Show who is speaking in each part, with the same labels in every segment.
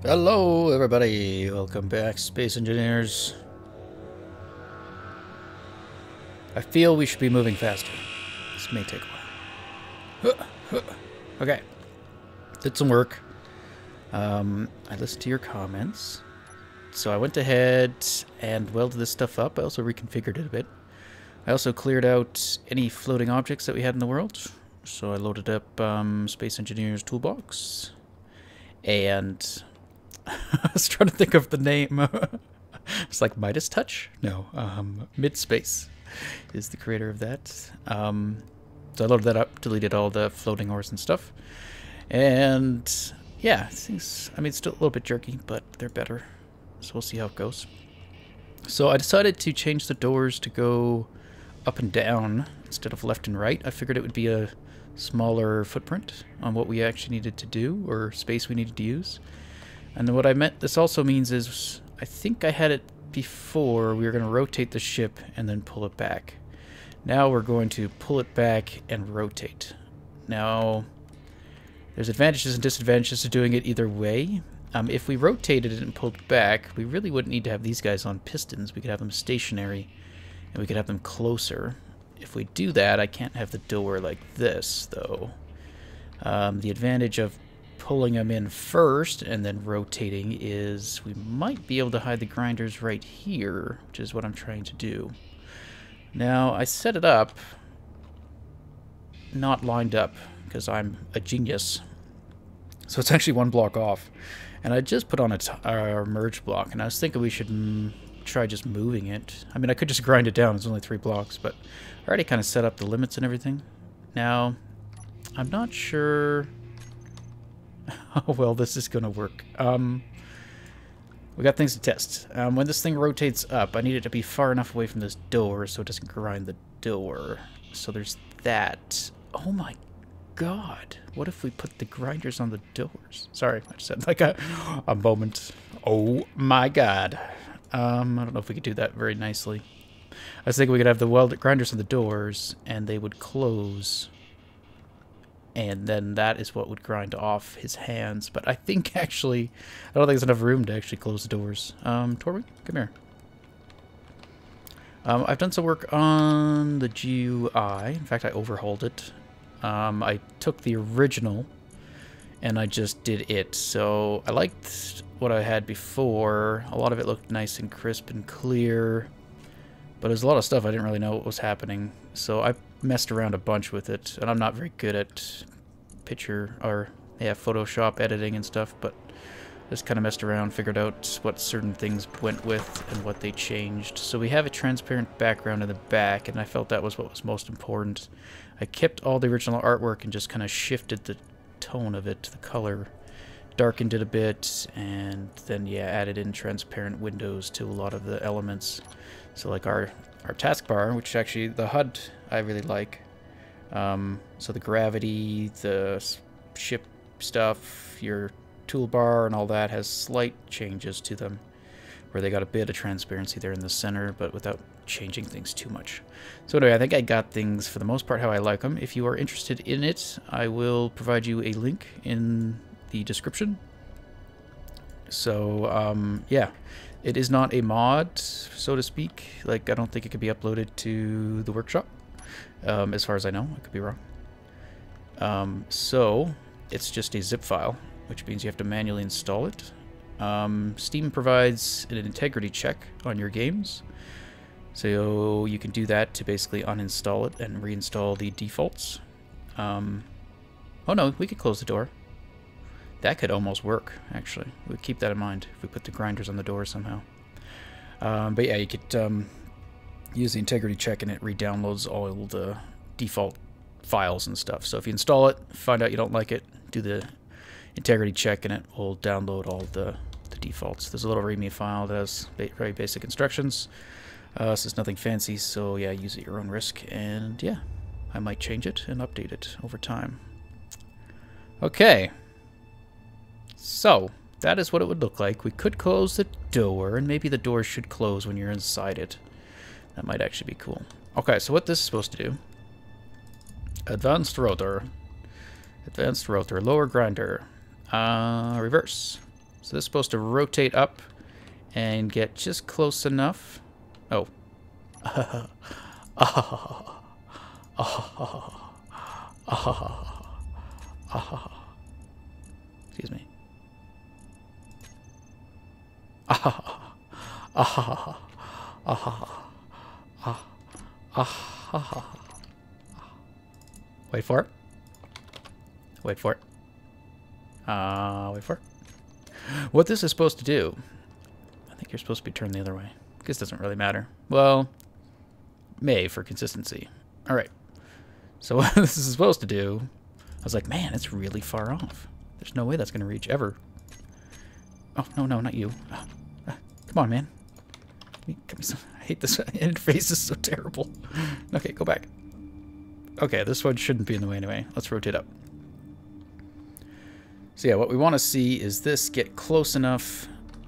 Speaker 1: Hello everybody, welcome back Space Engineers. I feel we should be moving faster. This may take a while. Okay, did some work. I listened to your comments. So I went ahead and welded this stuff up. I also reconfigured it a bit. I also cleared out any floating objects that we had in the world. So I loaded up Space Engineers Toolbox. And I was trying to think of the name. It's like Midas Touch? No, Midspace is the creator of that. So I loaded that up, deleted all the floating ores and stuff. And yeah, things, I mean, it's still a little bit jerky, but they're better. So we'll see how it goes. So I decided to change the doors to go up and down instead of left and right. I figured it would be a smaller footprint on what we actually needed to do, or space we needed to use. And then what I meant this also means is, I think I had it before, we were going to rotate the ship and then pull it back. Now we're going to pull it back and rotate. Now, there's advantages and disadvantages to doing it either way. If we rotated it and pulled back, we really wouldn't need to have these guys on pistons. We could have them stationary, and we could have them closer. If we do that, I can't have the door like this, though. The advantage of pulling them in first and then rotating is we might be able to hide the grinders right here, which is what I'm trying to do. Now, I set it up not lined up because I'm a genius. So it's actually one block off. And I just put on a merge block, and I was thinking we should try just moving it. I mean, I could just grind it down. It's only 3 blocks, but I already kind of set up the limits and everything. Now, I'm not sure how well this is going to work. We got things to test. When this thing rotates up, I need it to be far enough away from this door so it doesn't grind the door. So there's that. Oh my god. What if we put the grinders on the doors? Sorry, I just had like a moment. Oh my god. I don't know if we could do that very nicely. I was thinking we could have the grinders on the doors and they would close. And then that is what would grind off his hands. But I think actually, I don't think there's enough room to actually close the doors. Torwin, come here. I've done some work on the GUI. In fact, I overhauled it. I took the original and I just did it. So I liked what I had before. A lot of it looked nice and crisp and clear. But there's a lot of stuff I didn't really know what was happening. So I messed around a bunch with it. And I'm not very good at Photoshop editing and stuff. But just kind of messed around, figured out what certain things went with and what they changed. So we have a transparent background in the back, and I felt that was what was most important. I kept all the original artwork and just kind of shifted the tone of it, the color, darkened it a bit, and then, yeah, added in transparent windows to a lot of the elements. So like our taskbar, which actually the HUD I really like. So the gravity, the ship stuff, your toolbar and all that has slight changes to them, where they got a bit of transparency there in the center, but without changing things too much. So anyway, I think I got things for the most part how I like them. If you are interested in it, I will provide you a link in the description. So yeah, it is not a mod, so to speak. Like, I don't think it could be uploaded to the workshop, as far as I know. I could be wrong. So it's just a zip file, which means you have to manually install it. Steam provides an integrity check on your games, so you can do that to basically uninstall it and reinstall the defaults. Oh no, we could close the door. That could almost work, actually. We'll keep that in mind if we put the grinders on the door somehow. But yeah, you could use the integrity check and it re-downloads all the default files and stuff. So if you install it, find out you don't like it, do the integrity check and it will download all the defaults. There's a little readme file that has very basic instructions. So it's nothing fancy, so yeah, use it at your own risk. And yeah, I might change it and update it over time. Okay. So, that is what it would look like. We could close the door, and maybe the door should close when you're inside it. That might actually be cool. Okay, so what this is supposed to do. Advanced rotor. Advanced rotor. Lower grinder. Reverse. So this is supposed to rotate up and get just close enough. Oh. Excuse me. Wait for it. Wait for it. Wait for it. What this is supposed to do, I think you're supposed to be turned the other way. This doesn't really matter. Well, may for consistency. All right. So what this is supposed to do, I was like, man, it's really far off. There's no way that's going to reach ever. Oh, no, no, not you. Come on, man. I hate this interface. Is so terrible. Okay, go back. Okay, this one shouldn't be in the way anyway. Let's rotate up. So yeah, what we want to see is this get close enough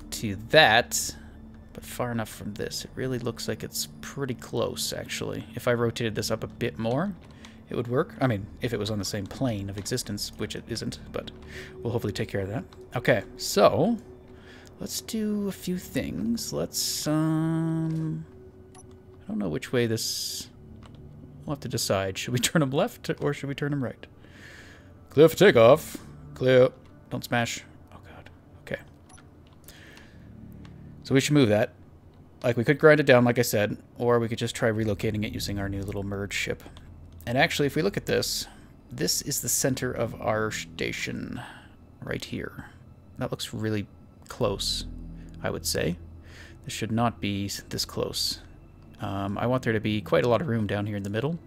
Speaker 1: to that, but far enough from this. It really looks like it's pretty close, actually. If I rotated this up a bit more, it would work. I mean, if it was on the same plane of existence, which it isn't, but we'll hopefully take care of that. Okay, so let's do a few things. Let's, I don't know which way this... We'll have to decide. Should we turn them left or should we turn them right? Clear for takeoff. Clear. Don't smash. Oh, God. Okay. So we should move that. Like, we could grind it down, like I said, or we could just try relocating it using our new little merge ship. And actually, if we look at this, this is the center of our station right here. That looks really close, I would say. This should not be this close. I want there to be quite a lot of room down here in the middle.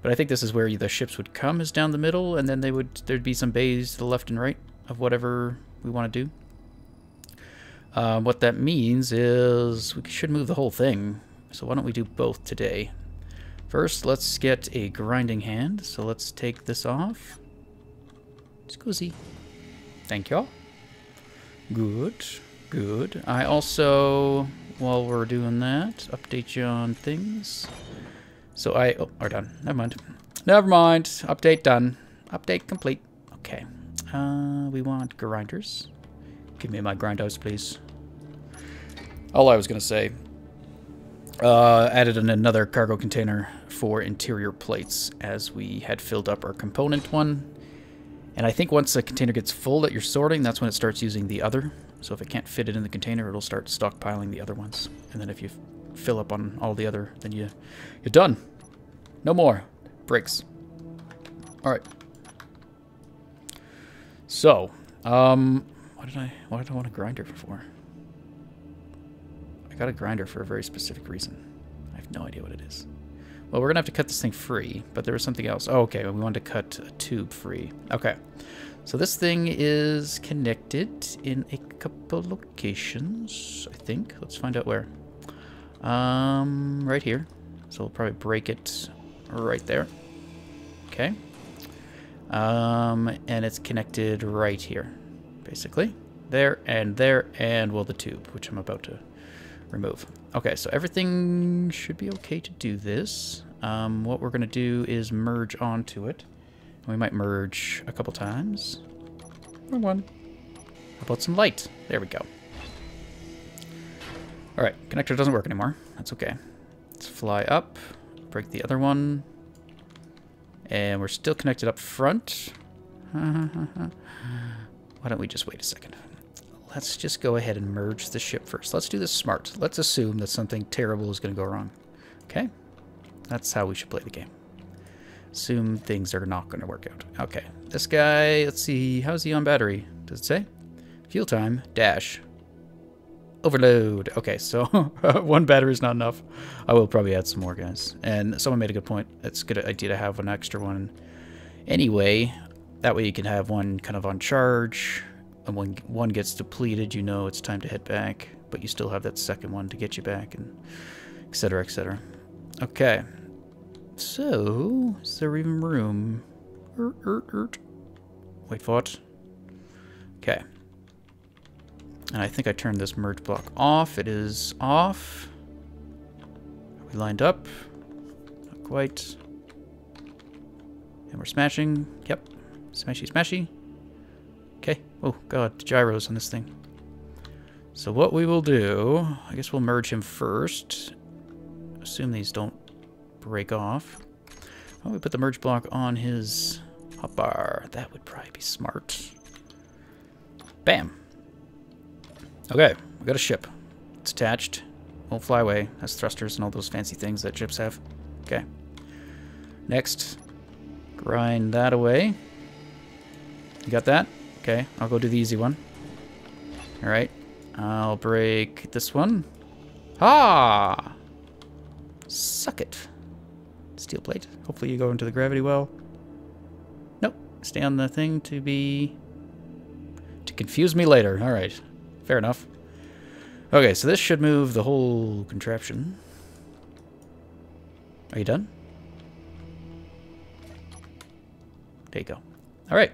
Speaker 1: But I think this is where the ships would come, is down the middle, and then there'd be some bays to the left and right of whatever we want to do. What that means is we should move the whole thing. So why don't we do both today? First, let's get a grinding hand. So let's take this off. Scusi. Thank y'all. Good, good. I also, while we're doing that, update you on things. So oh, we're done. Never mind. Never mind. Update done. Update complete. Okay. We want grinders. Give me my grinders, please. All I was going to say, added in another cargo container for interior plates as we had filled up our component one. And I think once a container gets full that you're sorting, that's when it starts using the other. So if it can't fit it in the container, it'll start stockpiling the other ones. And then if you fill up on all the other, then you're done. No more breaks. All right. So, what did I want a grinder for? I got a grinder for a very specific reason. I have no idea what it is. Well, we're gonna have to cut this thing free, but there was something else. Oh, okay, we wanted to cut a tube free. Okay, so this thing is connected in a couple locations, I think. Let's find out where. Right here. So we'll probably break it right there. Okay. And it's connected right here, basically. There, and well, the tube, which I'm about to remove. Okay, so everything should be okay to do this. What we're going to do is merge onto it. We might merge a couple times. Wrong one. How about some light? There we go. Alright, connector doesn't work anymore. That's okay. Let's fly up, break the other one. And we're still connected up front. Why don't we just wait a second? Let's just go ahead and merge the ship first. Let's do this smart. Let's assume that something terrible is going to go wrong. Okay? That's how we should play the game. Assume things are not going to work out. Okay. This guy, let's see. How's he on battery? Does it say? Fuel time, dash. Overload. Okay, so one battery is not enough. I will probably add some more, guys. And someone made a good point. It's a good idea to have an extra one anyway. That way you can have one kind of on charge. And when one gets depleted, you know it's time to head back. But you still have that second one to get you back, and etc., etc. Okay. So, is there even room? Wait for it. Okay. And I think I turned this merge block off. It is off. Are we lined up? Not quite. And we're smashing. Yep. Smashy, smashy. Okay. Oh, God. The gyros on this thing. So what we will do, I guess we'll merge him first. Assume these don't break off. Oh, we put the merge block on his hotbar. That would probably be smart. Bam. Okay, we got a ship. It's attached. Won't fly away. Has thrusters and all those fancy things that ships have. Okay. Next, grind that away. You got that? Okay, I'll go do the easy one. Alright. I'll break this one. Ah! Suck it. Steel plate. Hopefully you go into the gravity well. Nope. Stay on the thing to confuse me later. Alright. Fair enough. Okay, so this should move the whole contraption. Are you done? There you go. Alright.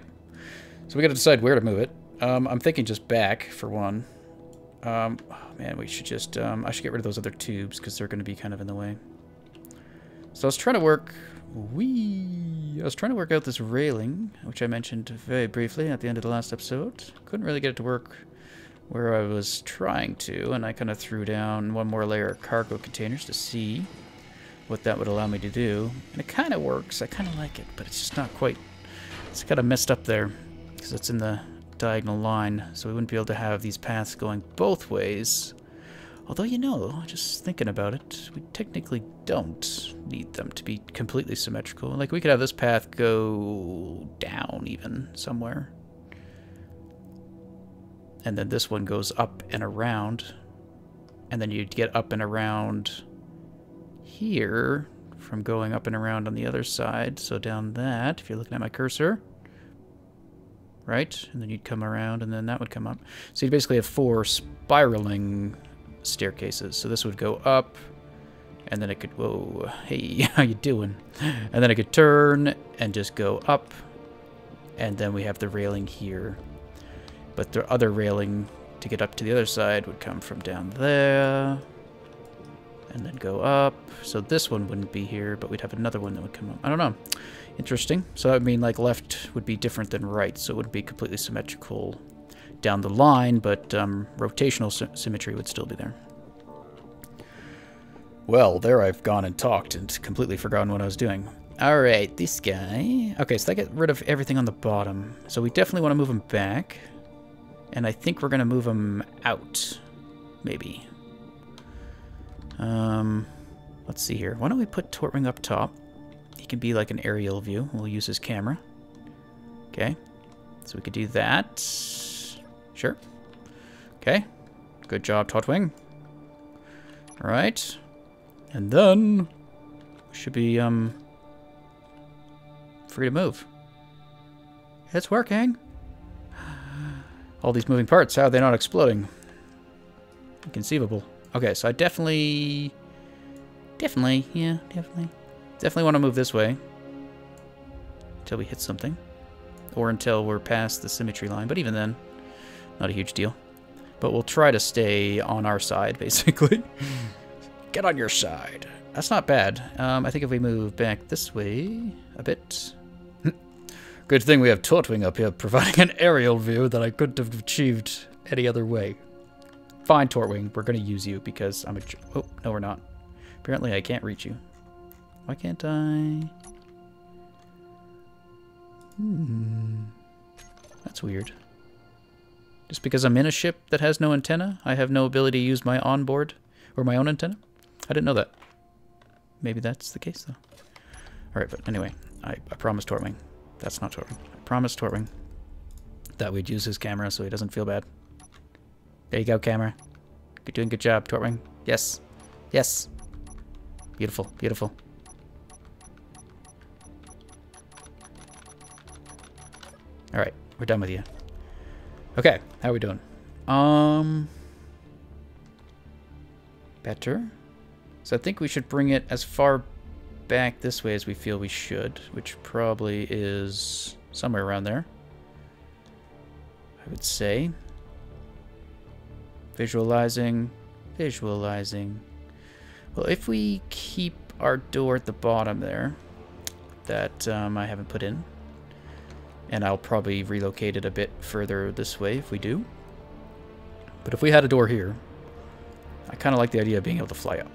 Speaker 1: So we gotta decide where to move it. I'm thinking just back, for one. Oh man, we should just... I should get rid of those other tubes, because they're gonna be kind of in the way. So I was trying to work... I was trying to work out this railing, which I mentioned very briefly at the end of the last episode. Couldn't really get it to work where I was trying to, and I kind of threw down one more layer of cargo containers to see what that would allow me to do. And it kind of works. I kind of like it, but it's just not quite... It's kind of messed up there, because it's in the diagonal line, so we wouldn't be able to have these paths going both ways. Although, you know, just thinking about it, we technically don't need them to be completely symmetrical. Like, we could have this path go down even somewhere. And then this one goes up and around. And then you'd get up and around here from going up and around on the other side. So down that, if you're looking at my cursor. Right? And then you'd come around and then that would come up. So you'd basically have 4 spiraling staircases. So this would go up, and then it could... Whoa, hey, how you doing? And then it could turn and just go up. And then we have the railing here. But the other railing to get up to the other side would come from down there. And then go up. So this one wouldn't be here, but we'd have another one that would come up. I don't know. Interesting. So I mean, like, left would be different than right, so it wouldn't be completely symmetrical down the line, but rotational symmetry would still be there. Well, there I've gone and talked and completely forgotten what I was doing. Alright, this guy... Okay, so I get rid of everything on the bottom. So we definitely want to move him back. And I think we're going to move him out. Maybe. Let's see here. Why don't we put Tortwing up top? He can be like an aerial view. We'll use his camera. Okay. So we could do that. Sure. Okay. Good job, Tortwing. Alright. And then we should be free to move. It's working. All these moving parts, how are they not exploding? Inconceivable. Okay, so I definitely want to move this way until we hit something, or until we're past the symmetry line, but even then, not a huge deal. But we'll try to stay on our side, basically. Get on your side. That's not bad. I think if we move back this way a bit... Good thing we have Tortwing up here providing an aerial view that I couldn't have achieved any other way. Fine, Tortwing, we're going to use you because I'm a... Oh, no, we're not. Apparently I can't reach you. Why can't I? That's weird. Just because I'm in a ship that has no antenna, I have no ability to use my onboard or my own antenna? I didn't know that. Maybe that's the case, though. Alright, but anyway, I promised Tortwing. That's not Tortwing. I promised Tortwing that we'd use his camera so he doesn't feel bad. There you go, camera. You're doing a good job, Tortwing. Yes. Yes. Beautiful. Beautiful. Alright, we're done with you. Okay, how are we doing? Better. So I think we should bring it as far back this way as we feel we should, which probably is somewhere around there, I would say. Visualizing. Well, if we keep our door at the bottom there, that I haven't put in, and I'll probably relocate it a bit further this way if we do. But if we had a door here, I kind of like the idea of being able to fly up.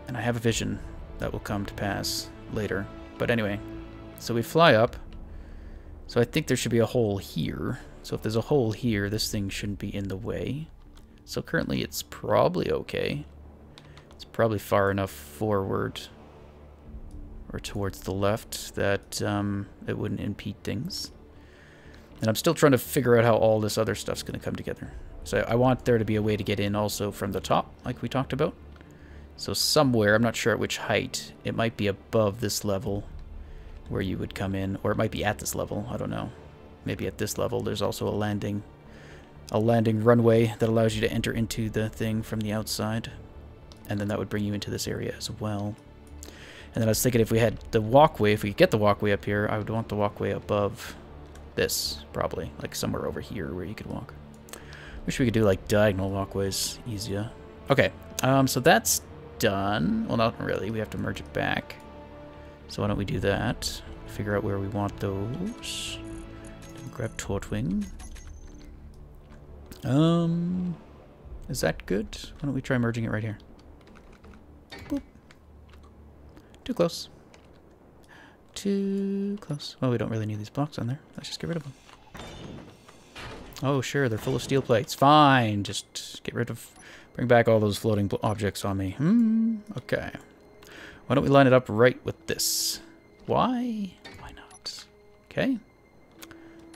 Speaker 1: And I have a vision that will come to pass later. But anyway, so we fly up. So I think there should be a hole here. So if there's a hole here, this thing shouldn't be in the way. So currently it's probably okay. It's probably far enough forward or towards the left that it wouldn't impede things. And I'm still trying to figure out how all this other stuff's going to come together. So I want there to be a way to get in also from the top, like we talked about. So somewhere, I'm not sure at which height, it might be above this level where you would come in, or it might be at this level, I don't know. Maybe at this level there's also a landing runway that allows you to enter into the thing from the outside. And then that would bring you into this area as well. And then I was thinking if we had the walkway, if we could get the walkway up here, I would want the walkway above this, probably. Like somewhere over here where you could walk. Wish we could do like diagonal walkways easier. Okay, so that's done. Well, not really. We have to merge it back. So why don't we do that? Figure out where we want those. Grab Tortwing. Is that good? Why don't we try merging it right here? Boop. Too close. Too close. Well, we don't really need these blocks on there. Let's just get rid of them. Oh, sure, they're full of steel plates. Fine, just get rid of... Bring back all those floating objects on me. Okay. Why don't we line it up right with this? Why? Why not? Okay.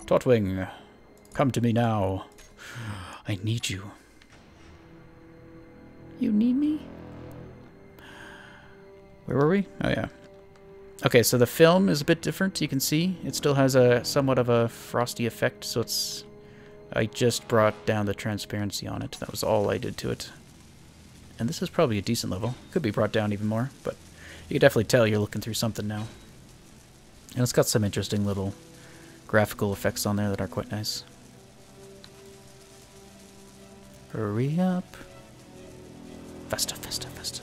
Speaker 1: Tortwing, come to me now. I need you. You need me? Where were we? Oh, yeah. Okay, so the film is a bit different. You can see it still has a somewhat of a frosty effect, so it's... I just brought down the transparency on it. That was all I did to it. And this is probably a decent level. Could be brought down even more, but you can definitely tell you're looking through something now. And it's got some interesting little graphical effects on there that are quite nice. Hurry up. Faster, faster, faster.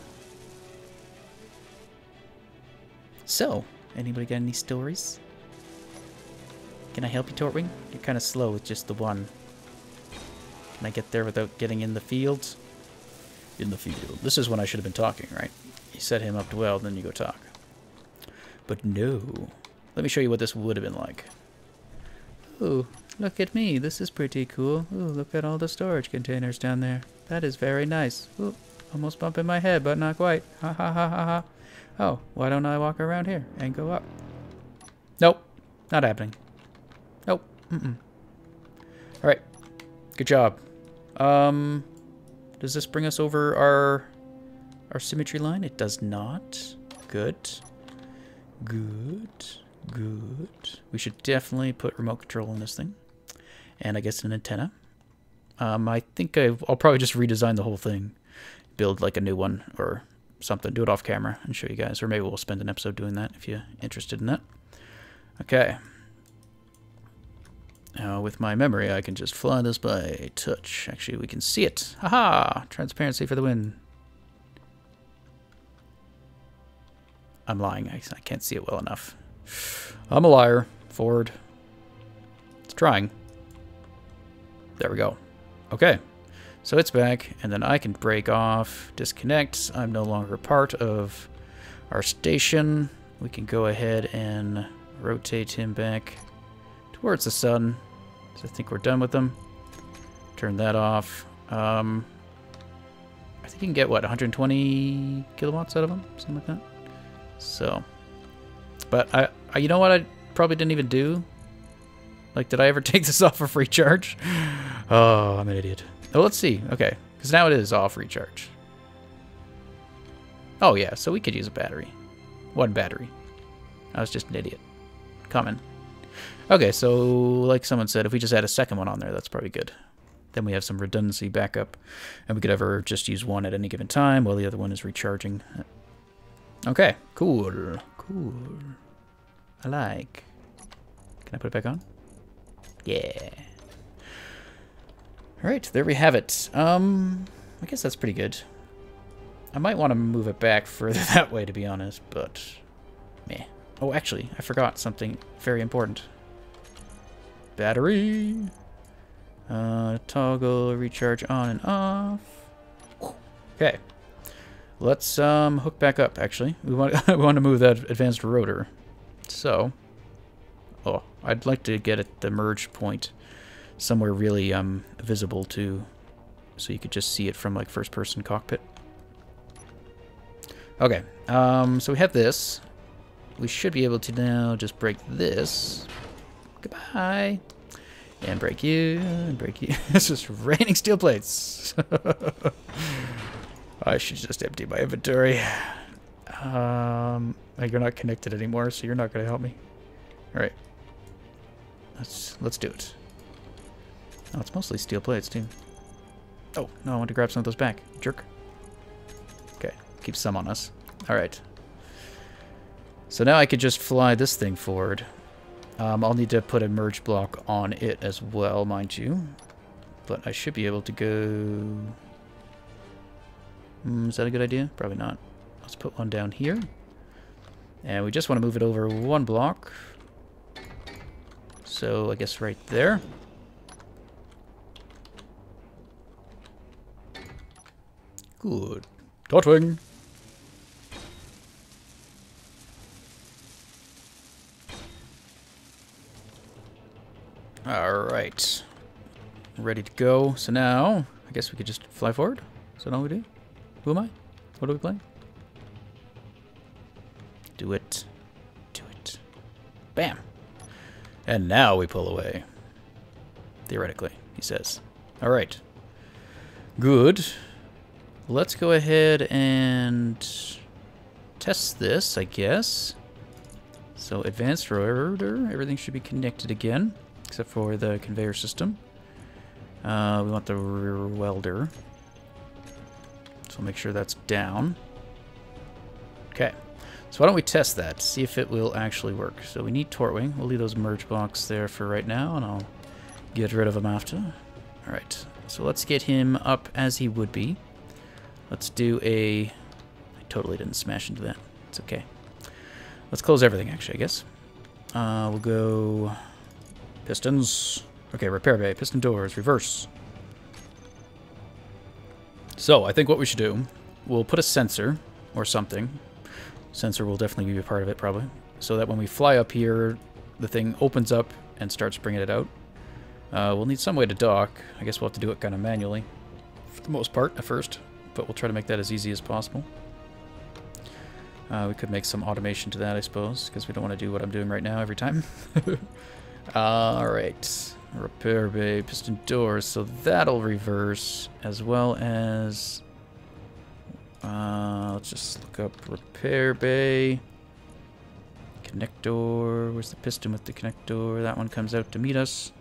Speaker 1: So, anybody got any stories? Can I help you, Tortwing? You're kind of slow with just the one. Can I get there without getting in the field? In the field. This is when I should have been talking, right? You set him up to weld, then you go talk. But no. Let me show you what this would have been like. Ooh, look at me. This is pretty cool. Ooh, look at all the storage containers down there. That is very nice. Ooh, almost bumping my head, but not quite. Ha ha ha ha ha. Oh, why don't I walk around here and go up? Nope. Not happening. Nope. Alright. Good job. Does this bring us over our symmetry line? It does not. Good. Good. Good. We should definitely put remote control in this thing. And I guess an antenna. I think I'll probably just redesign the whole thing. Build like a new one or something. Do it off camera and show you guys. Or maybe we'll spend an episode doing that if you're interested in that. Okay. Now, with my memory, I can just fly this by touch. Actually, we can see it. Haha! Transparency for the win. I'm lying. I can't see it well enough. I'm a liar. Forward. It's trying. There we go. Okay. So it's back, and then I can break off, disconnect. I'm no longer a part of our station. We can go ahead and rotate him back towards the sun. So I think we're done with them. Turn that off. I think you can get, what, 120 kilowatts out of them? Something like that. So, but I you know what I probably didn't even do? Like, did I ever take this off of recharge? Oh, I'm an idiot. Oh, let's see. Okay, because now it is off recharge. Oh, yeah, so we could use a battery. One battery. I was just an idiot. Coming. Okay, so like someone said, if we just add a second one on there, that's probably good. Then we have some redundancy backup, and we could ever just use one at any given time while the other one is recharging. Okay, cool. Cool. I like. Can I put it back on? Yeah. Alright, there we have it. I guess that's pretty good. I might want to move it back further that way, to be honest, but meh. Oh, actually, I forgot something very important. Battery. Toggle recharge on and off. Okay. Let's hook back up, actually. We want to move that advanced rotor. So, I'd like to get at the merge point somewhere really visible to, so you could just see it from like first person cockpit. Okay, so we have this. We should be able to now just break this. Goodbye. And break you, and break you. It's just raining steel plates. I should just empty my inventory. You're not connected anymore, so you're not going to help me. All right. Let's do it. Oh, it's mostly steel plates, too. Oh, no, I want to grab some of those back. Jerk. Okay, keep some on us. All right. So now I could just fly this thing forward. I'll need to put a merge block on it as well, mind you. But I should be able to go... is that a good idea? Probably not. Let's put one down here. And we just want to move it over one block. So I guess right there. Good. Tautwing. Alright. Ready to go. So now, I guess we could just fly forward. Is that all we do? Who am I? What are we playing? Do it. Do it. Bam. And now we pull away. Theoretically, he says. Alright. Good. Let's go ahead and test this, I guess. So advanced rotor, everything should be connected again, except for the conveyor system. We want the rear welder. So make sure that's down. Okay. So why don't we test that, see if it will actually work. So we need Tortwing. We'll leave those merge blocks there for right now, and I'll get rid of them after. Alright, so let's get him up as he would be. Let's do a... I totally didn't smash into that. It's okay. Let's close everything, actually, I guess. We'll go... Pistons. Okay, repair bay, piston doors, reverse. So, I think what we should do, we'll put a sensor or something. Sensor will definitely be a part of it, probably. So that when we fly up here, the thing opens up and starts bringing it out. We'll need some way to dock. I guess we'll have to do it kind of manually, for the most part, at first. But we'll try to make that as easy as possible. We could make some automation to that, I suppose, because we don't want to do what I'm doing right now every time. Alright. Repair bay, piston doors, so that'll reverse, as well as... let's just look up repair bay. Connector, where's the piston with the connector? That one comes out to meet us.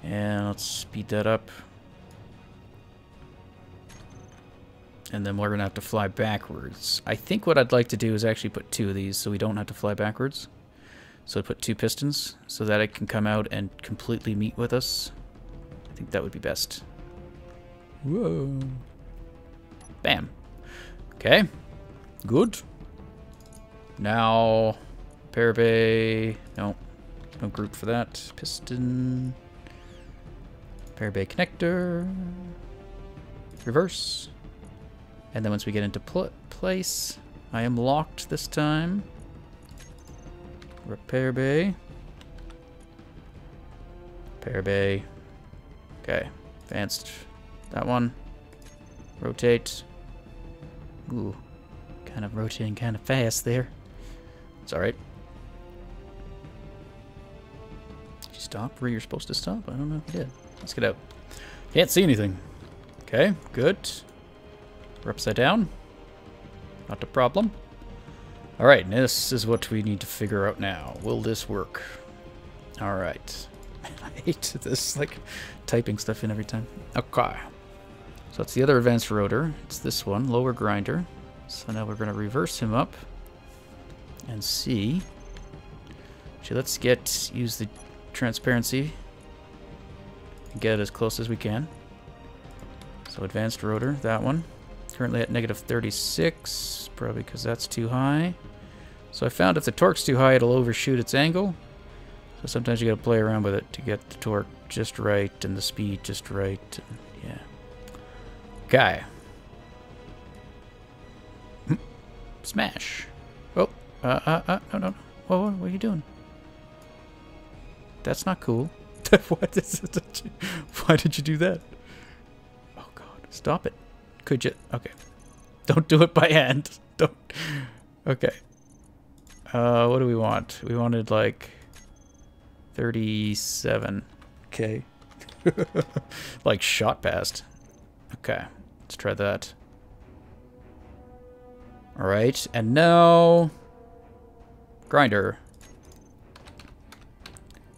Speaker 1: And let's speed that up. And then we're going to have to fly backwards. I think what I'd like to do is actually put two of these so we don't have to fly backwards. So I put two pistons so that it can come out and completely meet with us. I think that would be best. Whoa. Bam. Okay. Good. Now, repair bay. No. No group for that. Piston. Repair bay connector. Reverse. And then once we get into place, I am locked this time. Repair bay. Repair bay. Okay. Advanced. That one. Rotate. Ooh. Kind of rotating kind of fast there. It's alright. Did you stop where you're supposed to stop? I don't know if you did. Let's get out. Can't see anything. Okay, good. We're upside down. Not a problem. Alright, this is what we need to figure out now. Will this work? Alright. I hate this, like, typing stuff in every time. Okay. So it's the other advanced rotor. It's this one, lower grinder. So now we're going to reverse him up and see. Actually, let's use the transparency and get it as close as we can. So advanced rotor, that one. Currently at negative 36, probably because that's too high. So I found if the torque's too high, it'll overshoot its angle. So sometimes you got to play around with it to get the torque just right and the speed just right. And, yeah. Okay. Smash. Oh, no. Whoa, what are you doing? That's not cool. What is it? Why did you do that? Oh, God. Stop it. Could you? Okay. Don't do it by hand. Don't. Okay. What do we want? We wanted, like, 37. Okay. Like, shot past. Okay. Let's try that. Alright. And now... Grinder.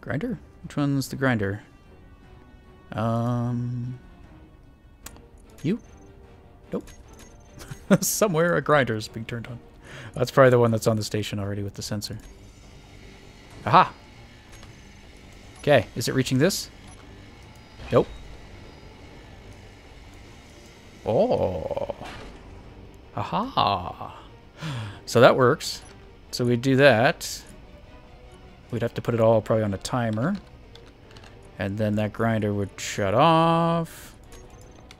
Speaker 1: Grinder? Which one's the grinder? You? Nope. Somewhere a grinder is being turned on. That's probably the one that's on the station already with the sensor. Aha! Okay, is it reaching this? Nope. Oh. Aha! So that works. So we do that. We'd have to put it all probably on a timer. And then that grinder would shut off.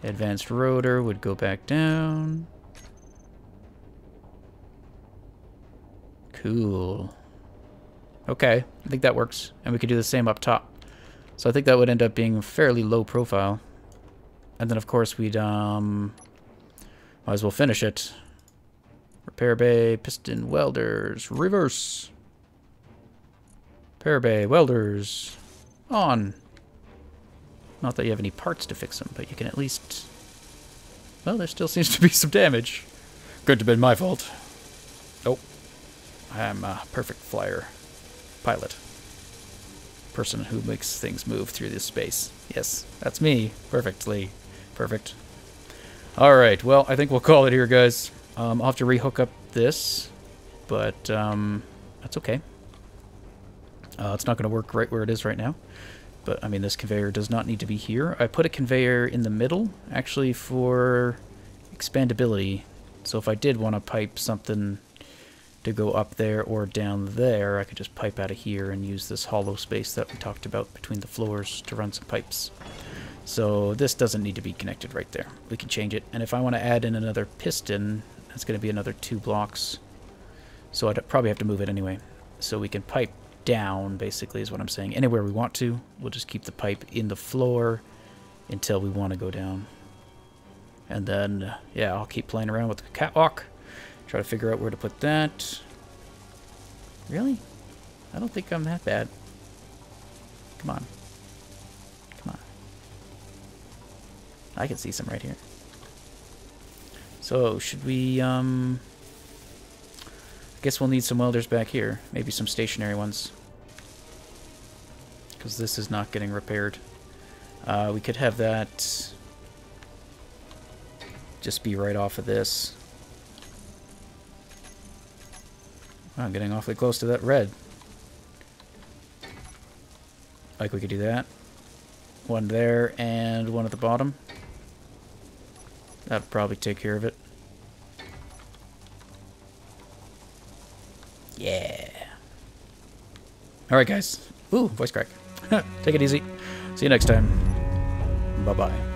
Speaker 1: Advanced rotor would go back down. Cool. Okay, I think that works. And we could do the same up top. So I think that would end up being fairly low profile. And then of course we'd might as well finish it. Repair bay, piston, welders, reverse. Repair bay, welders, on. Not that you have any parts to fix them, but you can at least... Well, there still seems to be some damage. Couldn't have been my fault. Nope. I'm a perfect flyer. Pilot. Person who makes things move through this space. Yes, that's me. Perfectly. Perfect. Alright, well, I think we'll call it here, guys. I'll have to rehook up this, but that's okay. It's not going to work right where it is right now. But, I mean, this conveyor does not need to be here. I put a conveyor in the middle, actually, for expandability. So if I did want to pipe something to go up there or down there, I could just pipe out of here and use this hollow space that we talked about between the floors to run some pipes. So this doesn't need to be connected right there. We can change it. And if I want to add in another piston, that's going to be another 2 blocks. So I'd probably have to move it anyway. So we can pipe down, basically, is what I'm saying. Anywhere we want to. We'll just keep the pipe in the floor until we want to go down. And then, yeah, I'll keep playing around with the catwalk. Try to figure out where to put that. Really? I don't think I'm that bad. Come on. Come on. I can see some right here. So, should we, I guess we'll need some welders back here. Maybe some stationary ones. Because this is not getting repaired. We could have that just be right off of this. Oh, I'm getting awfully close to that red. Like we could do that. One there and one at the bottom. That'd probably take care of it. Yeah. Alright, guys. Ooh, voice crack. Take it easy. See you next time. Bye-bye.